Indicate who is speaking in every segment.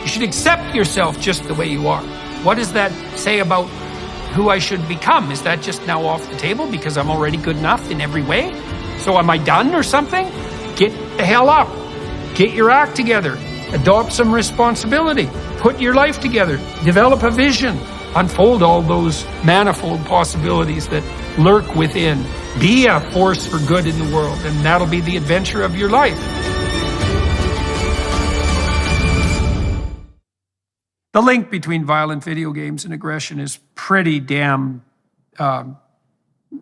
Speaker 1: You should accept yourself just the way you are. What does that say about who I should become? Is that just now off the table because I'm already good enough in every way? So am I done or something? Get the hell up. Get your act together. Adopt some responsibility. Put your life together. Develop a vision. Unfold all those manifold possibilities that lurk within. Be a force for good in the world, and that'll be the adventure of your life. The link between violent video games and aggression is pretty damn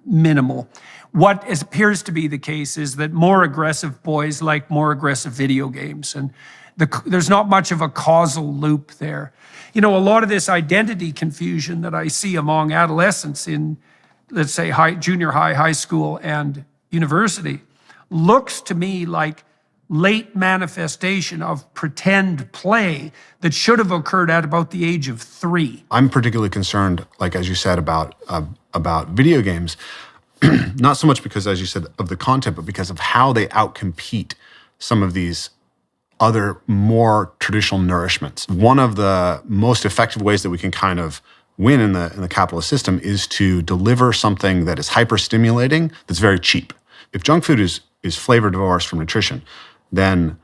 Speaker 1: minimal. What appears to be the case is that more aggressive boys like more aggressive video games, and there's not much of a causal loop there. You know, a lot of this identity confusion that I see among adolescents in, let's say, junior high, high school, and university looks to me like late manifestation of pretend play that should have occurred at about the age of 3.
Speaker 2: I'm particularly concerned, like as you said, about video games, not so much because, as you said, of the content, but because of how they outcompete some of these other more traditional nourishments. One of the most effective ways that we can kind of win in the capitalist system is to deliver something that is hyper-stimulating, that's very cheap. If junk food is flavor divorced from nutrition, then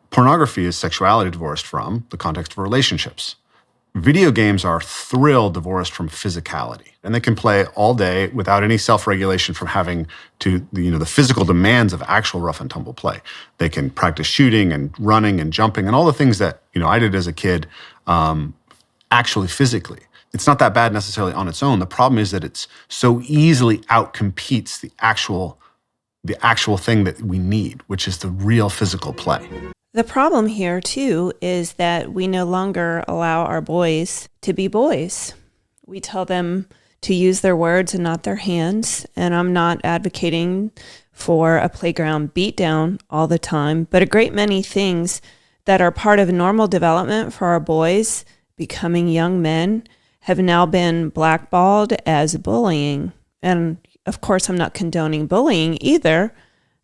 Speaker 2: pornography is sexuality divorced from the context of relationships. Video games are thrill divorced from physicality, and they can play all day without any self-regulation from having to, the physical demands of actual rough and tumble play. They can practice shooting and running and jumping and all the things that I did as a kid, actually physically. It's not that bad necessarily on its own. The problem is that it's so easily outcompetes the actual thing that we need, which is the real physical play.
Speaker 3: The problem here, too, is that we no longer allow our boys to be boys. We tell them to use their words and not their hands, and I'm not advocating for a playground beatdown all the time, but a great many things that are part of normal development for our boys becoming young men have now been blackballed as bullying. And of course, I'm not condoning bullying either.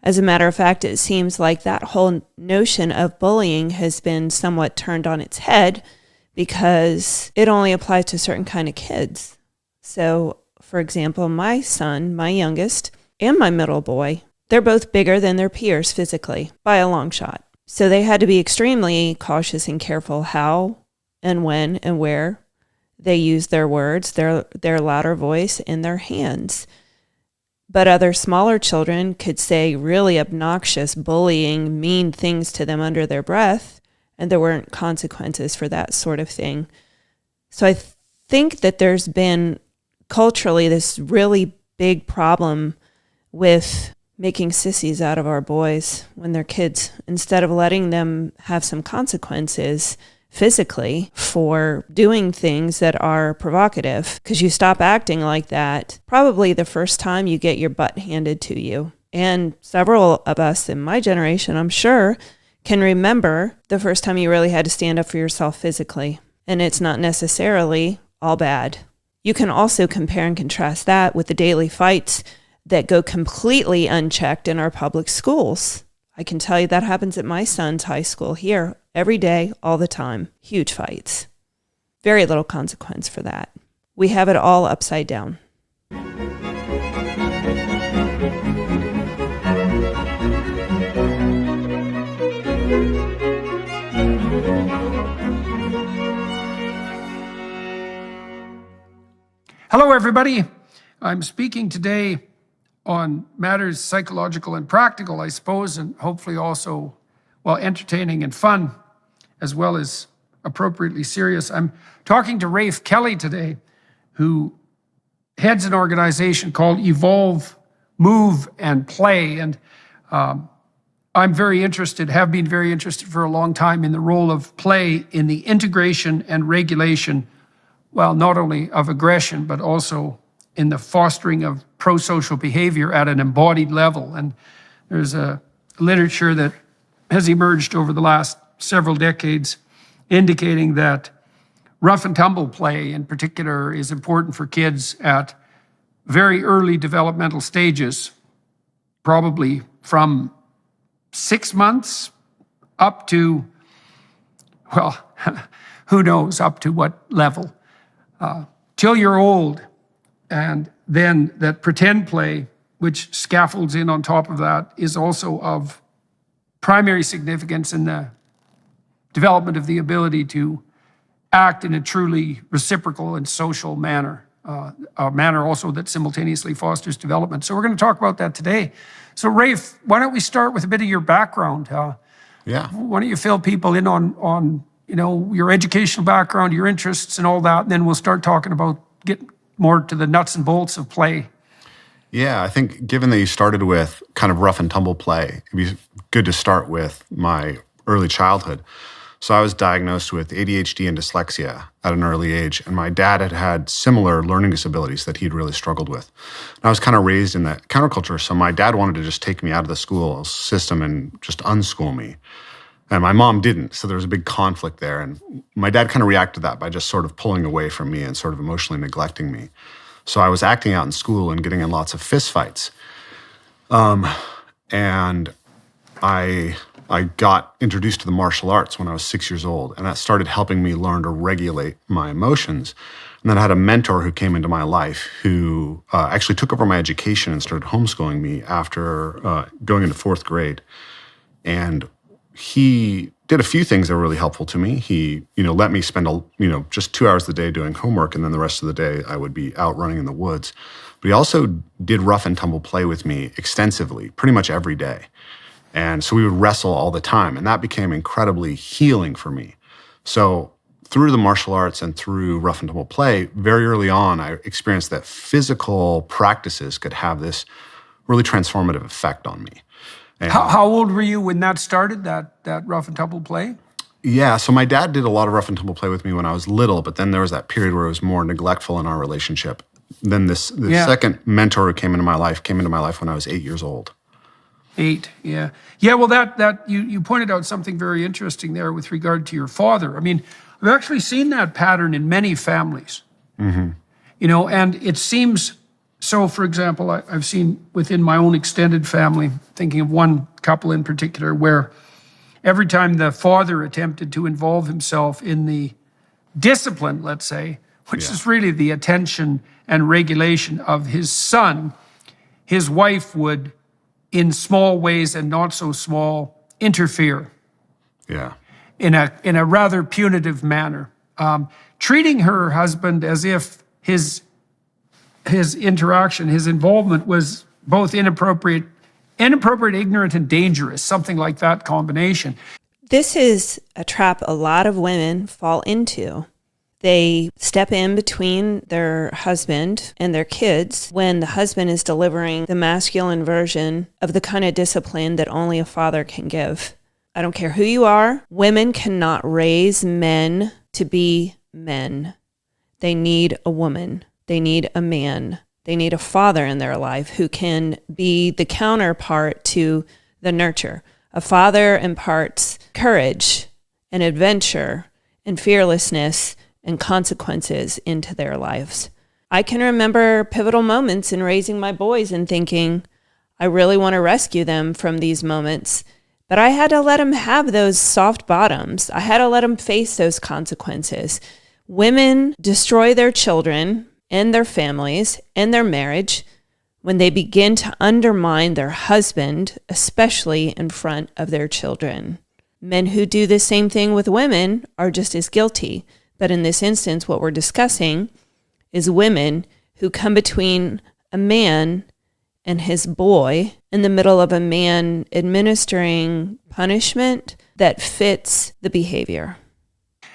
Speaker 3: As a matter of fact, it seems like that whole notion of bullying has been somewhat turned on its head because it only applies to certain kind of kids. So, for example, my son, my youngest, and my middle boy, they're both bigger than their peers physically by a long shot. So they had to be extremely cautious and careful how and when and where they use their words, their louder voice, and their hands. But other smaller children could say really obnoxious, bullying, mean things to them under their breath, and there weren't consequences for that sort of thing. So I think that there's been culturally this really big problem with making sissies out of our boys when they're kids, instead of letting them have some consequences physically for doing things that are provocative, because you stop acting like that probably the first time you get your butt handed to you. And several of us in my generation, I'm sure, can remember the first time you really had to stand up for yourself physically. And it's not necessarily all bad. You can also compare and contrast that with the daily fights that go completely unchecked in our public schools. I can tell you that happens at my son's high school here every day, all the time. Huge fights. Very little consequence for that. We have it all upside down.
Speaker 1: Hello, everybody. I'm speaking today on matters psychological and practical, I suppose, and hopefully also, entertaining and fun, as well as appropriately serious. I'm talking to Rafe Kelly today, who heads an organization called Evolve, Move, and Play. And I'm very interested, have been very interested for a long time in the role of play in the integration and regulation, not only of aggression, but also in the fostering of pro-social behavior at an embodied level. And there's a literature that has emerged over the last several decades indicating that rough and tumble play in particular is important for kids at very early developmental stages, probably from 6 months up to, who knows up to what level. Till you're old. And then that pretend play, which scaffolds in on top of that, is also of primary significance in the development of the ability to act in a truly reciprocal and social manner, a manner also that simultaneously fosters development. So we're going to talk about that today. So Rafe, why don't we start with a bit of your background?
Speaker 2: Yeah.
Speaker 1: Why don't you fill people in on your educational background, your interests and all that, and then we'll start talking about get more to the nuts and bolts of play.
Speaker 2: Yeah, I think given that you started with kind of rough and tumble play, it'd be good to start with my early childhood. So I was diagnosed with ADHD and dyslexia at an early age, and my dad had similar learning disabilities that he'd really struggled with. And I was kind of raised in that counterculture, so my dad wanted to just take me out of the school system and just unschool me. And my mom didn't, so there was a big conflict there. And my dad kind of reacted to that by just sort of pulling away from me and sort of emotionally neglecting me. So I was acting out in school and getting in lots of fistfights. And I got introduced to the martial arts when I was 6 years old, and that started helping me learn to regulate my emotions. And then I had a mentor who came into my life who actually took over my education and started homeschooling me after going into fourth grade. And he did a few things that were really helpful to me. He, let me spend, just 2 hours a day doing homework, and then the rest of the day I would be out running in the woods. But he also did rough and tumble play with me extensively, pretty much every day. And so we would wrestle all the time, and that became incredibly healing for me. So through the martial arts and through rough and tumble play, very early on, I experienced that physical practices could have this really transformative effect on me. And
Speaker 1: how old were you when that started, that rough and tumble play?
Speaker 2: yeah, so my dad did a lot of rough and tumble play with me when I was little, but then there was that period where it was more neglectful in our relationship. Then the second mentor who came into my life when I was 8 years old.
Speaker 1: 8, yeah. Yeah, well, that you pointed out something very interesting there with regard to your father. I mean, I've actually seen that pattern in many families. Mm-hmm. And it seems, so for example, I've seen within my own extended family, thinking of one couple in particular, where every time the father attempted to involve himself in the discipline, let's say, which is really the attention and regulation of his son, his wife would, in small ways and not so small, interfere.
Speaker 2: Yeah.
Speaker 1: In a rather punitive manner, treating her husband as if his interaction, his involvement was both inappropriate, ignorant, and dangerous, something like that combination.
Speaker 3: This is a trap a lot of women fall into. They step in between their husband and their kids when the husband is delivering the masculine version of the kind of discipline that only a father can give. I don't care who you are. Women cannot raise men to be men. They need a woman. They need a man. They need a father in their life who can be the counterpart to the nurture. A father imparts courage and adventure and fearlessness and consequences into their lives. I can remember pivotal moments in raising my boys and thinking, I really want to rescue them from these moments, but I had to let them have those soft bottoms. I had to let them face those consequences. Women destroy their children and their families and their marriage when they begin to undermine their husband, especially in front of their children. Men who do the same thing with women are just as guilty. But in this instance, what we're discussing is women who come between a man and his boy in the middle of a man administering punishment that fits the behavior.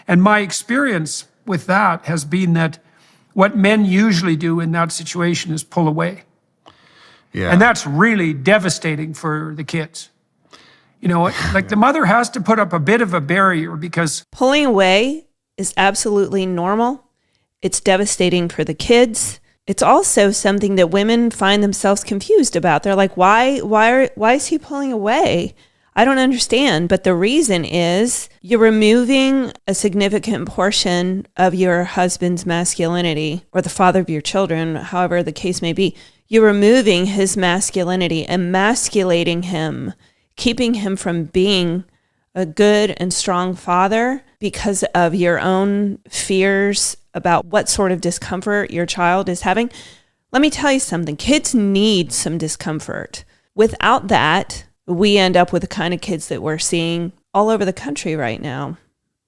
Speaker 1: And my experience with that has been that what men usually do in that situation is pull away.
Speaker 2: Yeah.
Speaker 1: And that's really devastating for the kids. Like the mother has to put up a bit of a barrier because
Speaker 3: Pulling away is absolutely normal. It's devastating for the kids. It's also something that women find themselves confused about. They're like, why is he pulling away? I don't understand. But the reason is you're removing a significant portion of your husband's masculinity, or the father of your children, however the case may be. You're removing his masculinity, emasculating him, keeping him from being a good and strong father because of your own fears about what sort of discomfort your child is having, let me tell you something. Kids need some discomfort. Without that, we end up with the kind of kids that we're seeing all over the country right now.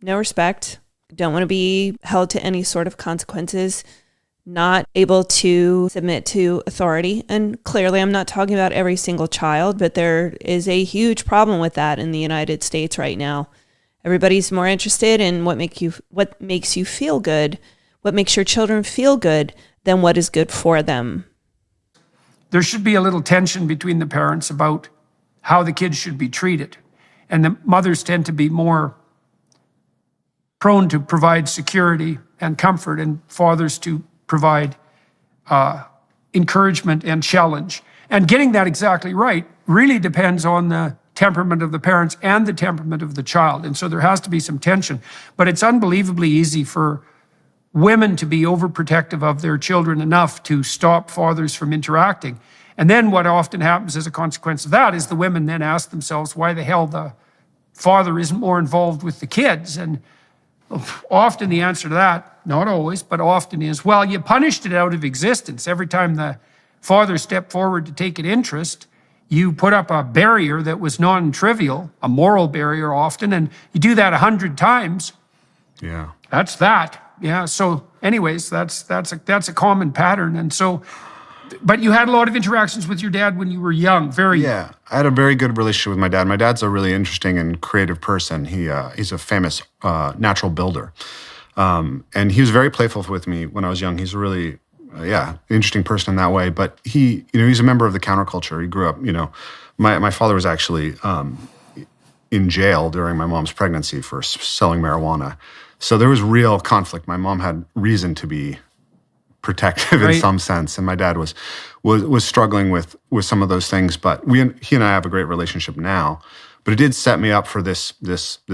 Speaker 3: No respect, don't want to be held to any sort of consequences, not able to submit to authority. And clearly, I'm not talking about every single child, but there is a huge problem with that in the United States right now. Everybody's more interested in what makes you feel good, what makes your children feel good, than what is good for them.
Speaker 1: There should be a little tension between the parents about how the kids should be treated. And the mothers tend to be more prone to provide security and comfort, and fathers to provide encouragement and challenge. And getting that exactly right really depends on the temperament of the parents and the temperament of the child. And so there has to be some tension. But it's unbelievably easy for women to be overprotective of their children enough to stop fathers from interacting. And then what often happens as a consequence of that is the women then ask themselves why the hell the father isn't more involved with the kids. And often the answer to that, not always, but often is, well, you punished it out of existence. Every time the father stepped forward to take an interest, you put up a barrier that was non-trivial, a moral barrier often, and you do that 100 times.
Speaker 2: Yeah.
Speaker 1: That's that. Yeah. So anyways, that's a common pattern. And so, but you had a lot of interactions with your dad when you were young, very young.
Speaker 2: Yeah, I had a very good relationship with my dad. My dad's a really interesting and creative person. He's a famous natural builder. And he was very playful with me when I was young. He's a really, interesting person in that way. But he's a member of the counterculture. He grew up, my father was actually in jail during my mom's pregnancy for selling marijuana. So there was real conflict. My mom had reason to be protective in some sense, and my dad was struggling with some of those things. But he and I have a great relationship now. But it did set me up for this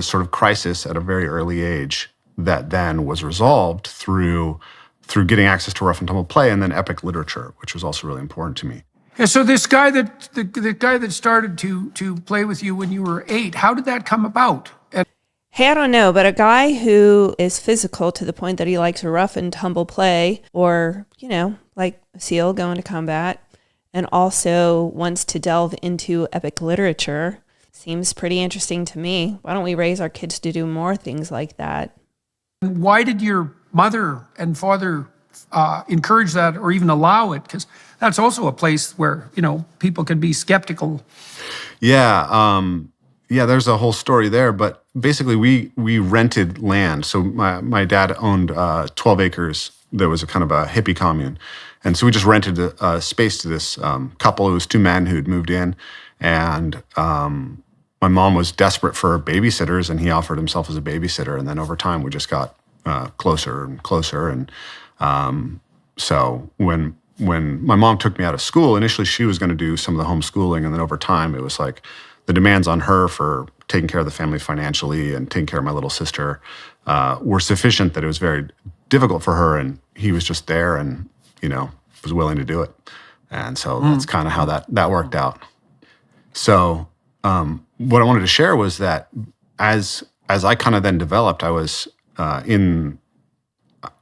Speaker 2: sort of crisis at a very early age that then was resolved through getting access to rough and tumble play and then epic literature, which was also really important to me.
Speaker 1: Yeah, so this guy the guy that started to play with you when you were 8, how did that come about?
Speaker 3: Hey, I don't know, but a guy who is physical to the point that he likes rough and tumble play, or, like a SEAL going to combat, and also wants to delve into epic literature, seems pretty interesting to me. Why don't we raise our kids to do more things like that?
Speaker 1: Why did your mother and father encourage that or even allow it? Because that's also a place where, people can be skeptical.
Speaker 2: Yeah, there's a whole story there, but basically we rented land. So my dad owned 12 acres. There was a kind of a hippie commune. And so we just rented a space to this couple. It was 2 men who'd moved in. And my mom was desperate for babysitters, and he offered himself as a babysitter. And then over time, we just got closer and closer. And so when my mom took me out of school, initially she was going to do some of the homeschooling. And then over time, it was like the demands on her for taking care of the family financially and taking care of my little sister were sufficient that it was very difficult for her. And he was just there and, was willing to do it. And so that's kind of how that worked out. So what I wanted to share was that as I kind of then developed, I was in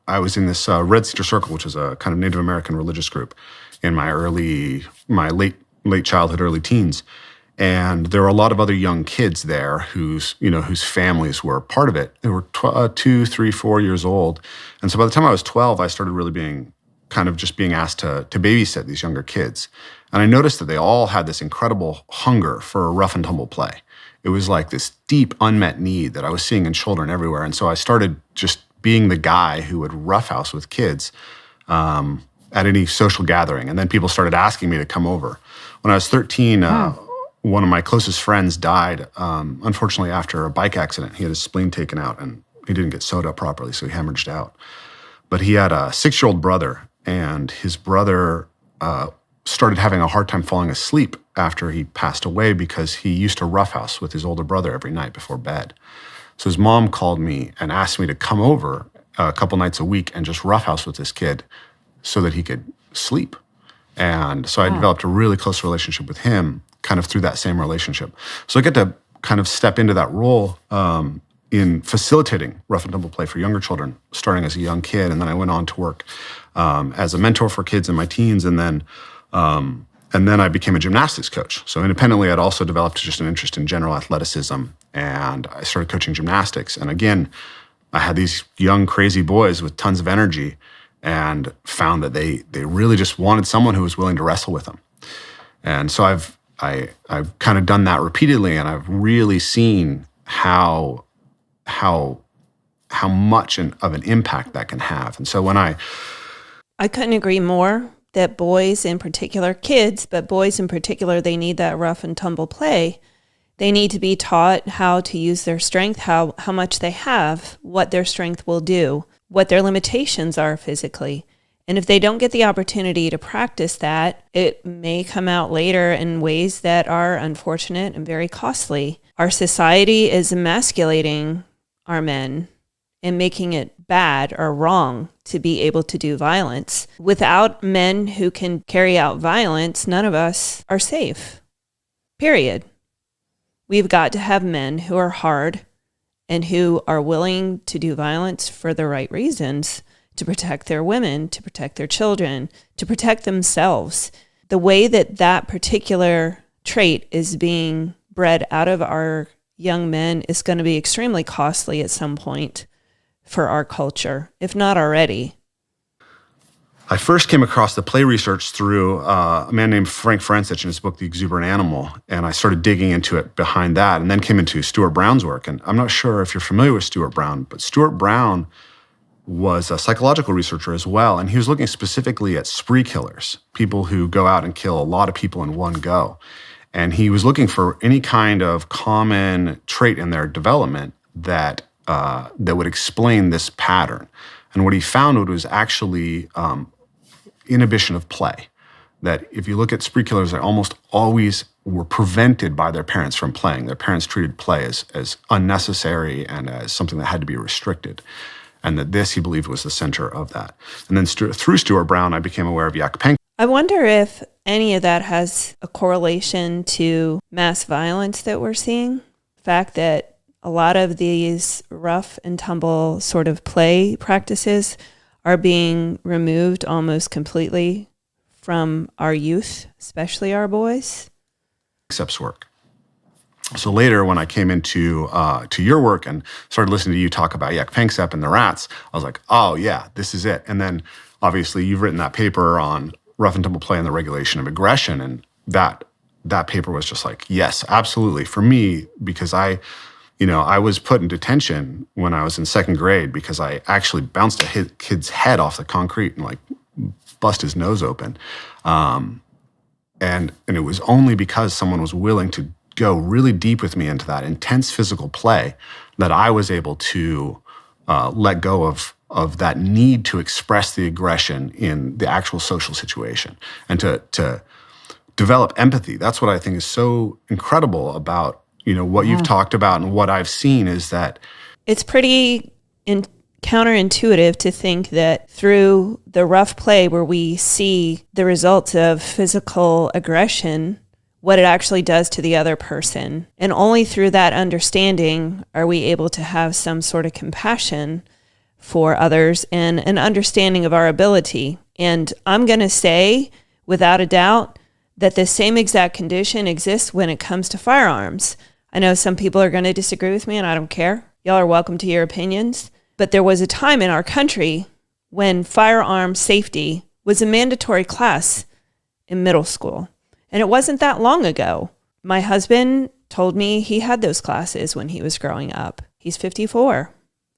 Speaker 2: this Red Cedar Circle, which is a kind of Native American religious group in my late childhood, early teens. And there were a lot of other young kids there whose families were part of it. They were 2, 3, 4 years old. And so by the time I was 12, I started really being asked to babysit these younger kids. And I noticed that they all had this incredible hunger for rough and tumble play. It was like this deep unmet need that I was seeing in children everywhere. And so I started just being the guy who would roughhouse with kids at any social gathering. And then people started asking me to come over. When I was 13, one of my closest friends died, unfortunately, after a bike accident. He had his spleen taken out, and he didn't get sewed up properly, so he hemorrhaged out. But he had a 6-year-old brother, and his brother started having a hard time falling asleep after he passed away because he used to roughhouse with his older brother every night before bed. So his mom called me and asked me to come over a couple nights a week and just roughhouse with this kid so that he could sleep. And so I developed a really close relationship with him kind of through that same relationship. So I get to kind of step into that role in facilitating rough and tumble play for younger children, starting as a young kid. And then I went on to work as a mentor for kids in my teens. And then I became a gymnastics coach. So independently, I'd also developed just an interest in general athleticism. And I started coaching gymnastics. And again, I had these young, crazy boys with tons of energy and found that they really just wanted someone who was willing to wrestle with them. And so I've kind of done that repeatedly, and I've really seen how much of an impact that can have. And so when I
Speaker 3: couldn't agree more that boys in particular, kids, but boys in particular, they need that rough and tumble play. They need to be taught how to use their strength, how much they have, what their strength will do, what their limitations are physically. And if they don't get the opportunity to practice that, it may come out later in ways that are unfortunate and very costly. Our society is emasculating our men and making it bad or wrong to be able to do violence. Without men who can carry out violence, none of us are safe. Period. We've got to have men who are hard and who are willing to do violence for the right reasons, to protect their women, to protect their children, to protect themselves. The way that particular trait is being bred out of our young men is going to be extremely costly at some point for our culture, if not already.
Speaker 2: I first came across the play research through a man named Frank Francich in his book, The Exuberant Animal, and I started digging into it behind that, and then came into Stuart Brown's work. And I'm not sure if you're familiar with Stuart Brown, but Stuart Brown was a psychological researcher as well, and he was looking specifically at spree killers, people who go out and kill a lot of people in one go. And he was looking for any kind of common trait in their development that would explain this pattern. And what he found was actually inhibition of play. That if you look at spree killers, they almost always were prevented by their parents from playing. Their parents treated play as unnecessary and as something that had to be restricted. And that this, he believed, was the center of that. And then through Stuart Brown, I became aware of Yakpenk.
Speaker 3: I wonder if any of that has a correlation to mass violence that we're seeing. The fact that a lot of these rough and tumble sort of play practices are being removed almost completely from our youth, especially our boys.
Speaker 2: Accepts work. So later, when I came into to your work and started listening to you talk about Yakpenk and the rats, I was like, oh yeah, this is it. And then obviously you've written that paper on rough and tumble play and the regulation of aggression, and that paper was just like, yes, absolutely. For me, because I was put in detention when I was in second grade because I actually bounced a kid's head off the concrete and like bust his nose open. And it was only because someone was willing to go really deep with me into that intense physical play that I was able to let go of that need to express the aggression in the actual social situation and to develop empathy. That's what I think is so incredible about what you've talked about and what I've seen is that
Speaker 3: it's pretty counterintuitive to think that through the rough play where we see the results of physical aggression, what it actually does to the other person. And only through that understanding are we able to have some sort of compassion for others and an understanding of our ability. And I'm going to say, without a doubt, that the same exact condition exists when it comes to firearms. I know some people are going to disagree with me, and I don't care. Y'all are welcome to your opinions. But there was a time in our country when firearm safety was a mandatory class in middle school. And it wasn't that long ago. My husband told me he had those classes when he was growing up. He's 54.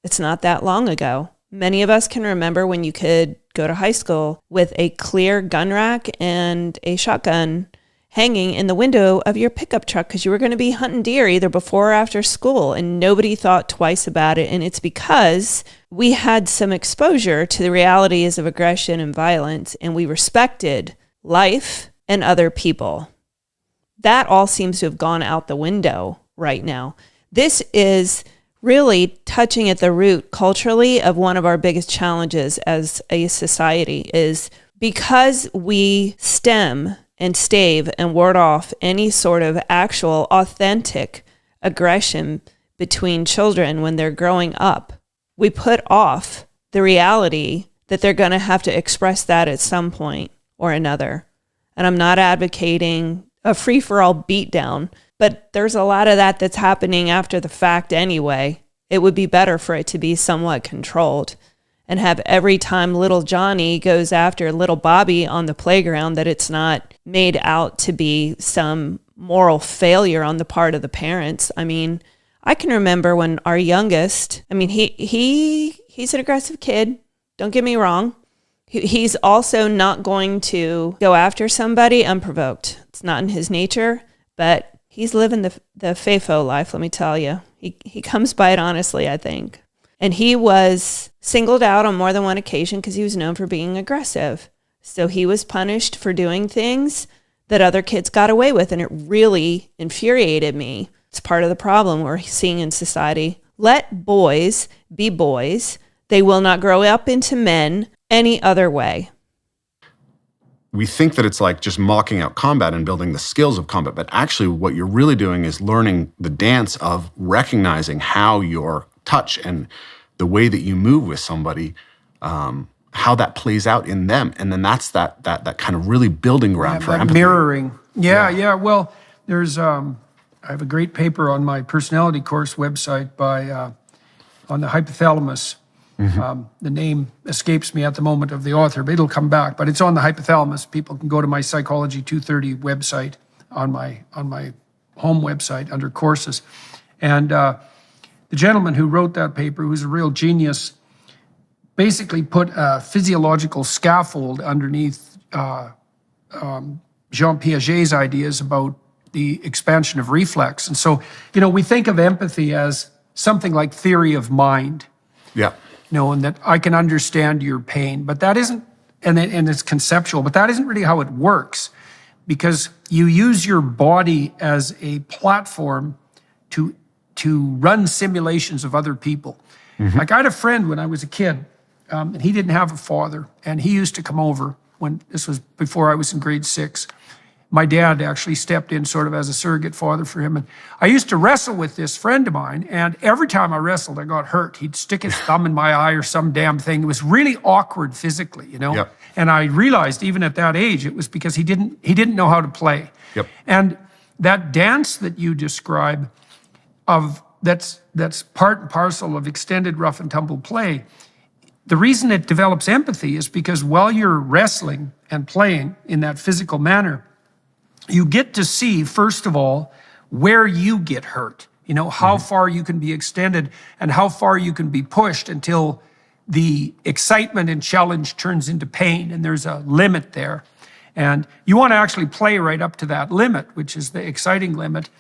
Speaker 3: It's not that long ago. Many of us can remember when you could go to high school with a clear gun rack and a shotgun hanging in the window of your pickup truck because you were going to be hunting deer either before or after school, and nobody thought twice about it. And it's because we had some exposure to the realities of aggression and violence, and we respected life and other people. That all seems to have gone out the window right now. This is really touching at the root culturally of one of our biggest challenges as a society is because we stem and stave and ward off any sort of actual authentic aggression between children when they're growing up. We put off the reality that they're going to have to express that at some point or another. And I'm not advocating a free-for-all beatdown, but there's a lot of that that's happening after the fact anyway. It would be better for it to be somewhat controlled and have every time little Johnny goes after little Bobby on the playground that it's not made out to be some moral failure on the part of the parents. I mean, I can remember when our youngest, I mean, he's an aggressive kid. Don't get me wrong. He's also not going to go after somebody unprovoked. It's not in his nature, but he's living the FAFO life, let me tell you. He comes by it honestly, I think. And he was singled out on more than one occasion because he was known for being aggressive. So he was punished for doing things that other kids got away with, and it really infuriated me. It's part of the problem we're seeing in society. Let boys be boys. They will not grow up into men any other way.
Speaker 2: We think that it's like just mocking out combat and building the skills of combat, but actually what you're really doing is learning the dance of recognizing how your touch and the way that you move with somebody, how that plays out in them. And then that's that kind of really building ground for empathy.
Speaker 1: Mirroring. Yeah. Well, there's, I have a great paper on my personality course website on the hypothalamus. The name escapes me at the moment of the author, but it'll come back. But it's on the hypothalamus. People can go to my Psychology 230 website on my home website under courses. And the gentleman who wrote that paper, who's a real genius, basically put a physiological scaffold underneath Jean Piaget's ideas about the expansion of reflex. And so, we think of empathy as something like theory of mind.
Speaker 2: Yeah.
Speaker 1: And that I can understand your pain, but that isn't, and it's conceptual, but that isn't really how it works, because you use your body as a platform to run simulations of other people. Like I had a friend when I was a kid, and he didn't have a father, and he used to come over when this was before I was in grade 6. My dad actually stepped in sort of as a surrogate father for him. And I used to wrestle with this friend of mine, and every time I wrestled, I got hurt. He'd stick his thumb in my eye or some damn thing. It was really awkward physically, Yep. And I realized even at that age, it was because he didn't know how to play.
Speaker 2: Yep.
Speaker 1: And that dance that you describe that's part and parcel of extended rough and tumble play. The reason it develops empathy is because while you're wrestling and playing in that physical manner, you get to see, first of all, where you get hurt, how far you can be extended and how far you can be pushed until the excitement and challenge turns into pain, and there's a limit there. And you want to actually play right up to that limit, which is the exciting limit.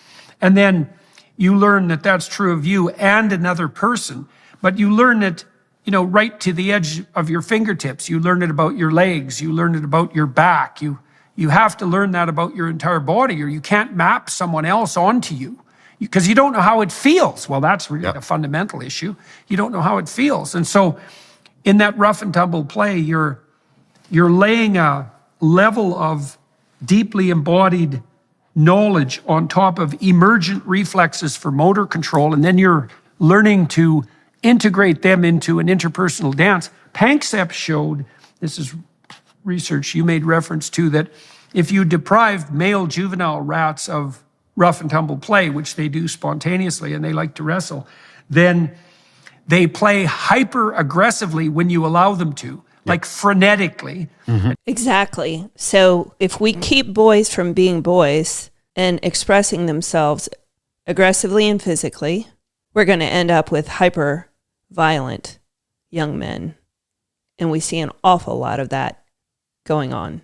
Speaker 1: And then you learn that that's true of you and another person, but you learn it, right to the edge of your fingertips. You learn it about your legs. You learn it about your back. You have to learn that about your entire body, or you can't map someone else onto you because you don't know how it feels. Well, that's really a fundamental issue. You don't know how it feels. And so in that rough and tumble play, you're laying a level of deeply embodied knowledge on top of emergent reflexes for motor control, and then you're learning to integrate them into an interpersonal dance. Panksepp showed, this is research you made reference to, that if you deprive male juvenile rats of rough and tumble play, which they do spontaneously and they like to wrestle, then they play hyper aggressively when you allow them to, like frenetically.
Speaker 3: Exactly. So if we keep boys from being boys and expressing themselves aggressively and physically, we're going to end up with hyper violent young men. And we see an awful lot of that going on.